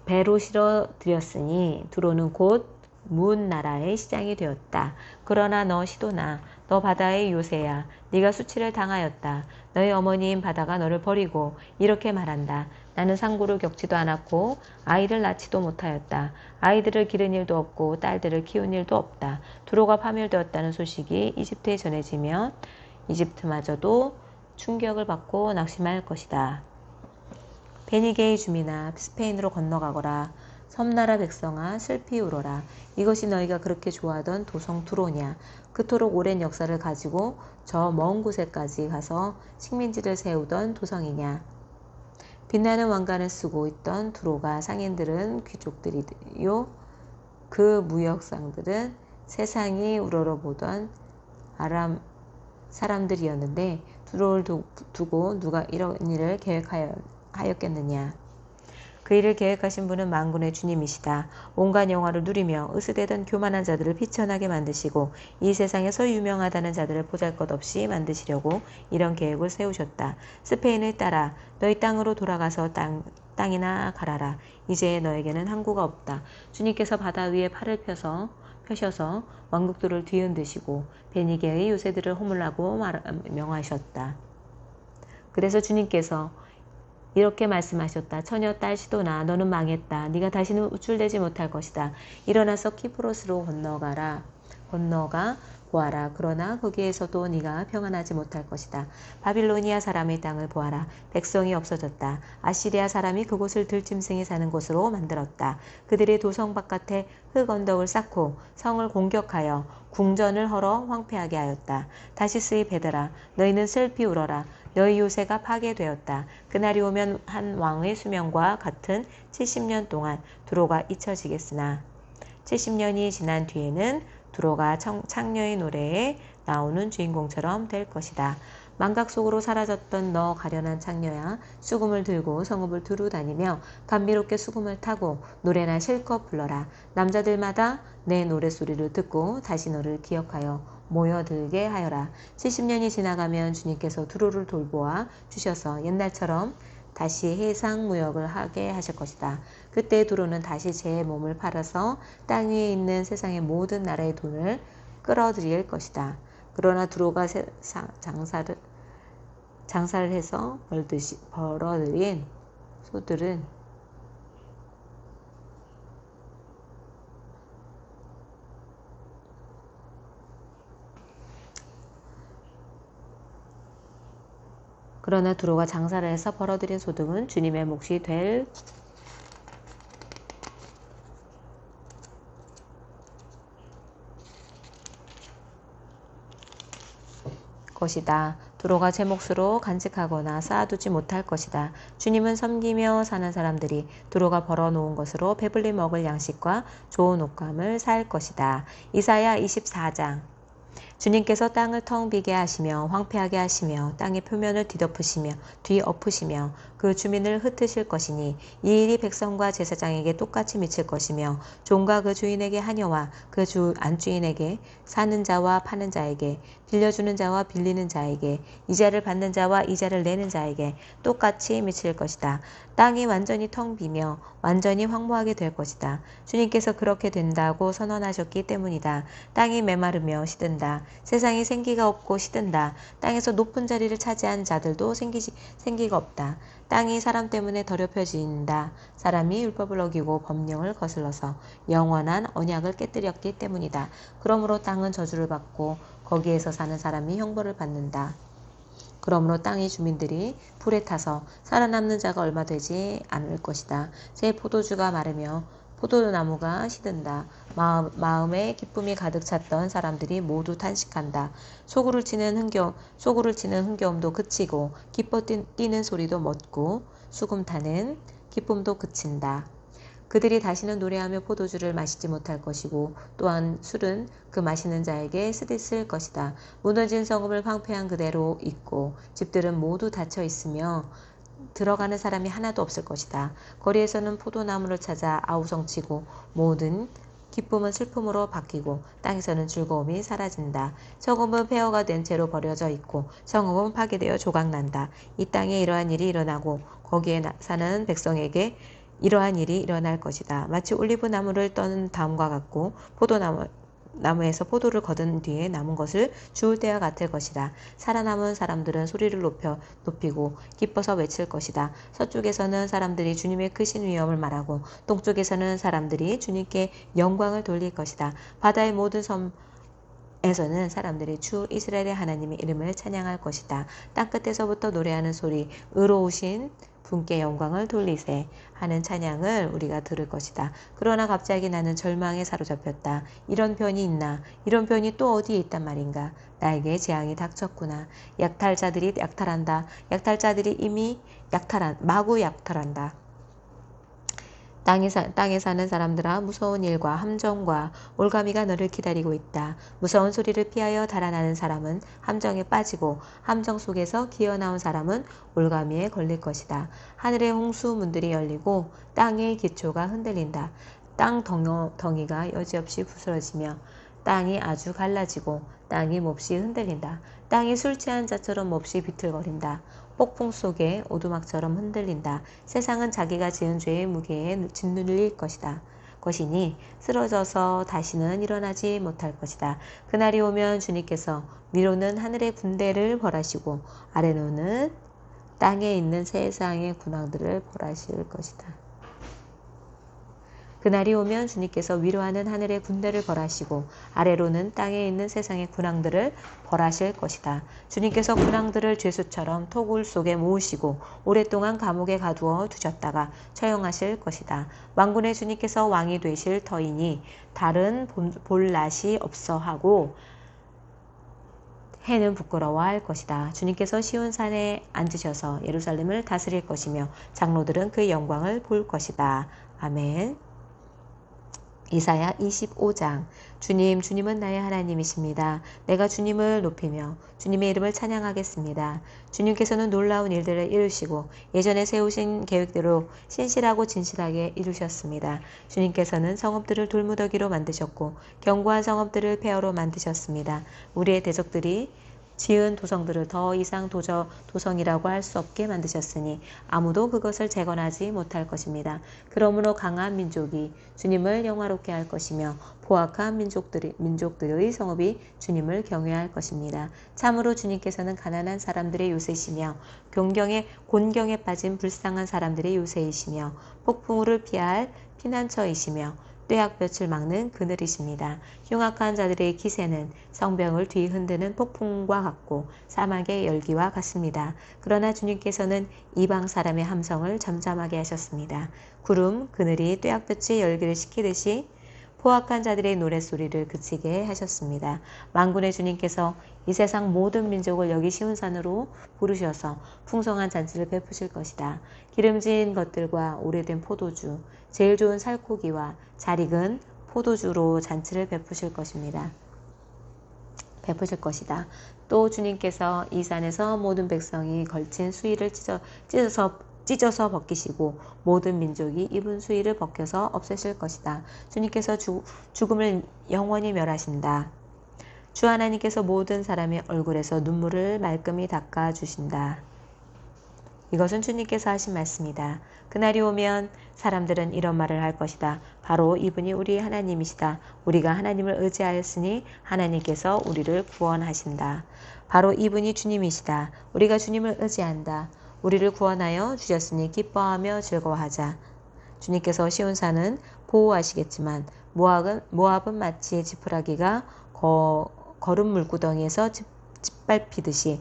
배로 실어 들였으니 두로는 곧 문 나라의 시장이 되었다. 그러나 너 시도나 너 바다의 요새야 네가 수치를 당하였다. 너의 어머니인 바다가 너를 버리고 이렇게 말한다. 나는 상고를 겪지도 않았고 아이를 낳지도 못하였다. 아이들을 기른 일도 없고 딸들을 키운 일도 없다. 두로가 파멸되었다는 소식이 이집트에 전해지면 이집트마저도 충격을 받고 낙심할 것이다. 베니게의 주민아 스페인으로 건너가거라. 섬나라 백성아 슬피 울어라. 이것이 너희가 그렇게 좋아하던 도성 두로냐. 그토록 오랜 역사를 가지고 저 먼 곳에까지 가서 식민지를 세우던 도성이냐. 빛나는 왕관을 쓰고 있던 두로가 상인들은 귀족들이요 그 무역상들은 세상이 우러러보던 아람 사람들이었는데 두로를 두고 누가 이런 일을 계획하였겠느냐. 그 일을 계획하신 분은 만군의 주님이시다. 온갖 영화를 누리며 으스대던 교만한 자들을 비천하게 만드시고 이 세상에서 유명하다는 자들을 보잘것없이 만드시려고 이런 계획을 세우셨다. 스페인의 딸아 너희 땅으로 돌아가서 땅이나 갈아라. 이제 너에게는 항구가 없다. 주님께서 바다 위에 팔을 펴셔서 왕국들을 뒤흔드시고 베니게의 요새들을 호물라고 명하셨다. 그래서 주님께서 이렇게 말씀하셨다. 처녀 딸 시도나 너는 망했다. 네가 다시는 우쭐대지 못할 것이다. 일어나서 키프로스로 건너가 보아라. 그러나 거기에서도 네가 평안하지 못할 것이다. 바빌로니아 사람의 땅을 보아라. 백성이 없어졌다. 아시리아 사람이 그곳을 들짐승이 사는 곳으로 만들었다. 그들이 도성 바깥에 흙 언덕을 쌓고 성을 공격하여 궁전을 헐어 황폐하게 하였다. 다시스의 배들아 너희는 슬피 울어라. 너희 요새가 파괴되었다. 그날이 오면 한 왕의 수명과 같은 70년 동안 두로가 잊혀지겠으나 70년이 지난 뒤에는 두로가 창녀의 노래에 나오는 주인공처럼 될 것이다. 망각 속으로 사라졌던 너 가련한 창녀야 수금을 들고 성읍을 두루 다니며 감미롭게 수금을 타고 노래나 실컷 불러라. 남자들마다 내 노랫소리를 듣고 다시 너를 기억하여 모여들게 하여라. 70년이 지나가면 주님께서 두로를 돌보아 주셔서 옛날처럼 다시 해상무역을 하게 하실 것이다. 그때 두로는 다시 제 몸을 팔아서 땅 위에 있는 세상의 모든 나라의 돈을 끌어들일 것이다. 그러나 두로가 장사를 해서 벌어들인 소들은 장사를 해서 벌어들인 소득은 주님의 몫이 될 것이다. 도로가 제 몫으로 간직하거나 쌓아두지 못할 것이다. 주님은 섬기며 사는 사람들이 도로가 벌어놓은 것으로 배불리 먹을 양식과 좋은 옷감을 살 것이다. 이사야 24장. 주님께서 땅을 텅 비게 하시며 황폐하게 하시며 땅의 표면을 뒤덮으시며 뒤엎으시며 그 주민을 흩으실 것이니 이 일이 백성과 제사장에게 똑같이 미칠 것이며 종과 그 주인에게 하녀와 그 안주인에게 사는 자와 파는 자에게 빌려주는 자와 빌리는 자에게 이자를 받는 자와 이자를 내는 자에게 똑같이 미칠 것이다. 땅이 완전히 텅 비며 완전히 황무하게 될 것이다. 주님께서 그렇게 된다고 선언하셨기 때문이다. 땅이 메마르며 시든다. 세상이 생기가 없고 시든다. 땅에서 높은 자리를 차지한 자들도 생기가 없다. 땅이 사람 때문에 더럽혀진다. 사람이 율법을 어기고 법령을 거슬러서 영원한 언약을 깨뜨렸기 때문이다. 그러므로 땅은 저주를 받고 거기에서 사는 사람이 형벌을 받는다. 그러므로 땅의 주민들이 불에 타서 살아남는 자가 얼마 되지 않을 것이다. 새 포도주가 마르며 포도나무가 시든다. 마음에 기쁨이 가득 찼던 사람들이 모두 탄식한다. 소구를 치는 흥겨움도 그치고 기뻐 뛰는 소리도 멎고 수금타는 기쁨도 그친다. 그들이 다시는 노래하며 포도주를 마시지 못할 것이고 또한 술은 그 마시는 자에게 쓰디쓸 것이다. 무너진 성읍을 황폐한 그대로 있고 집들은 모두 닫혀 있으며 들어가는 사람이 하나도 없을 것이다. 거리에서는 포도나무를 찾아 아우성치고 모든 기쁨은 슬픔으로 바뀌고 땅에서는 즐거움이 사라진다. 성읍은 폐허가 된 채로 버려져 있고 성읍은 파괴되어 조각난다. 이 땅에 이러한 일이 일어나고 거기에 사는 백성에게 이러한 일이 일어날 것이다. 마치 올리브 나무를 떠는 다음과 같고 포도나무에서 포도를 거둔 뒤에 남은 것을 주울 때와 같을 것이다. 살아남은 사람들은 소리를 높이고 기뻐서 외칠 것이다. 서쪽에서는 사람들이 주님의 크신 위엄을 말하고 동쪽에서는 사람들이 주님께 영광을 돌릴 것이다. 바다의 모든 섬에서는 사람들이 주 이스라엘의 하나님의 이름을 찬양할 것이다. 땅끝에서부터 노래하는 소리, 의로우신 분께 영광을 돌리세 하는 찬양을 우리가 들을 것이다. 그러나 갑자기 나는 절망에 사로잡혔다. 이런 변이 있나? 이런 변이 또 어디에 있단 말인가? 나에게 재앙이 닥쳤구나. 약탈자들이 약탈한다. 약탈자들이 이미 마구 약탈한다. 땅에 사는 사람들아, 무서운 일과 함정과 올가미가 너를 기다리고 있다. 무서운 소리를 피하여 달아나는 사람은 함정에 빠지고 함정 속에서 기어나온 사람은 올가미에 걸릴 것이다. 하늘의 홍수문들이 열리고 땅의 기초가 흔들린다. 땅 덩이가 여지없이 부스러지며 땅이 아주 갈라지고 땅이 몹시 흔들린다. 땅이 술 취한 자처럼 몹시 비틀거린다. 폭풍 속에 오두막처럼 흔들린다. 세상은 자기가 지은 죄의 무게에 짓눌릴 것이니 쓰러져서 다시는 일어나지 못할 것이다. 그날이 오면 주님께서 위로는 하늘의 군대를 벌하시고 아래로는 땅에 있는 세상의 군왕들을 벌하실 것이다. 그날이 오면 주님께서 위로하는 하늘의 군대를 벌하시고 아래로는 땅에 있는 세상의 군왕들을 벌하실 것이다. 주님께서 군왕들을 죄수처럼 토굴 속에 모으시고 오랫동안 감옥에 가두어 두셨다가 처형하실 것이다. 왕군의 주님께서 왕이 되실 터이니 다른 볼 낯이 없어 하고 해는 부끄러워할 것이다. 주님께서 시온 산에 앉으셔서 예루살렘을 다스릴 것이며 장로들은 그의 영광을 볼 것이다. 아멘. 이사야 25장. 주님은 나의 하나님이십니다. 내가 주님을 높이며 주님의 이름을 찬양하겠습니다. 주님께서는 놀라운 일들을 이루시고 예전에 세우신 계획대로 신실하고 진실하게 이루셨습니다. 주님께서는 성읍들을 돌무더기로 만드셨고 견고한 성읍들을 폐허로 만드셨습니다. 우리의 대적들이 지은 도성들을 더 이상 도성이라고 할 수 없게 만드셨으니 아무도 그것을 재건하지 못할 것입니다. 그러므로 강한 민족이 주님을 영화롭게 할 것이며 포악한 민족들의 성읍이 주님을 경외할 것입니다. 참으로 주님께서는 가난한 사람들의 요새이시며 곤경에 빠진 불쌍한 사람들의 요새이시며 폭풍우를 피할 피난처이시며 뙤약볕을 막는 그늘이십니다. 흉악한 자들의 기세는 성벽을 뒤흔드는 폭풍과 같고 사막의 열기와 같습니다. 그러나 주님께서는 이방 사람의 함성을 잠잠하게 하셨습니다. 구름, 그늘이 뙤약볕의 열기를 식히듯이 포악한 자들의 노랫소리를 그치게 하셨습니다. 만군의 주님께서 이 세상 모든 민족을 여기 시온산으로 부르셔서 풍성한 잔치를 베푸실 것이다. 기름진 것들과 오래된 포도주, 제일 좋은 살코기와 잘 익은 포도주로 잔치를 베푸실 것입니다. 베푸실 것이다. 또 주님께서 이 산에서 모든 백성이 걸친 수의를 찢어서 벗기시고 모든 민족이 입은 수의를 벗겨서 없애실 것이다. 주님께서 죽음을 영원히 멸하신다. 주 하나님께서 모든 사람의 얼굴에서 눈물을 말끔히 닦아주신다. 이것은 주님께서 하신 말씀이다. 그날이 오면 사람들은 이런 말을 할 것이다. 바로 이분이 우리 하나님이시다. 우리가 하나님을 의지하였으니 하나님께서 우리를 구원하신다. 바로 이분이 주님이시다. 우리가 주님을 의지한다. 우리를 구원하여 주셨으니 기뻐하며 즐거워하자. 주님께서 시온산은 보호하시겠지만 모압은 마치 지푸라기가 거름 물구덩이에서 짓밟히듯이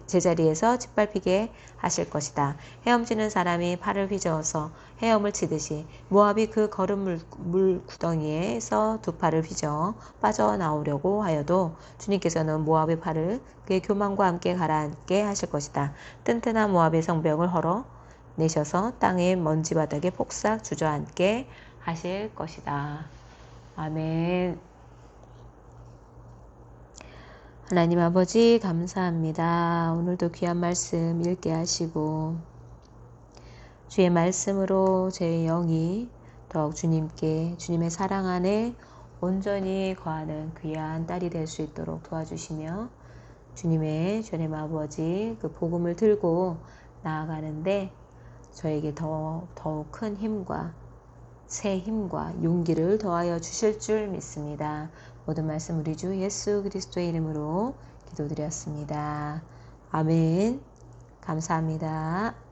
제자리에서 짓밟히게 하실 것이다. 헤엄치는 사람이 팔을 휘저어서 헤엄을 치듯이 모압이 그 거름 물구덩이에서 두 팔을 휘저어 빠져나오려고 하여도 주님께서는 모압의 팔을 그의 교만과 함께 가라앉게 하실 것이다. 튼튼한 모압의 성벽을 헐어 내셔서 땅의 먼지바닥에 폭삭 주저앉게 하실 것이다. 아멘. 하나님 아버지 감사합니다. 오늘도 귀한 말씀 읽게 하시고 주의 말씀으로 제 영이 더욱 주님의 사랑 안에 온전히 거하는 귀한 딸이 될 수 있도록 도와주시며 주님의 주님 아버지 그 복음을 들고 나아가는데 저에게 더욱 큰 힘과 새 힘과 용기를 더하여 주실 줄 믿습니다. 모든 말씀 우리 주 예수 그리스도의 이름으로 기도드렸습니다. 아멘. 감사합니다.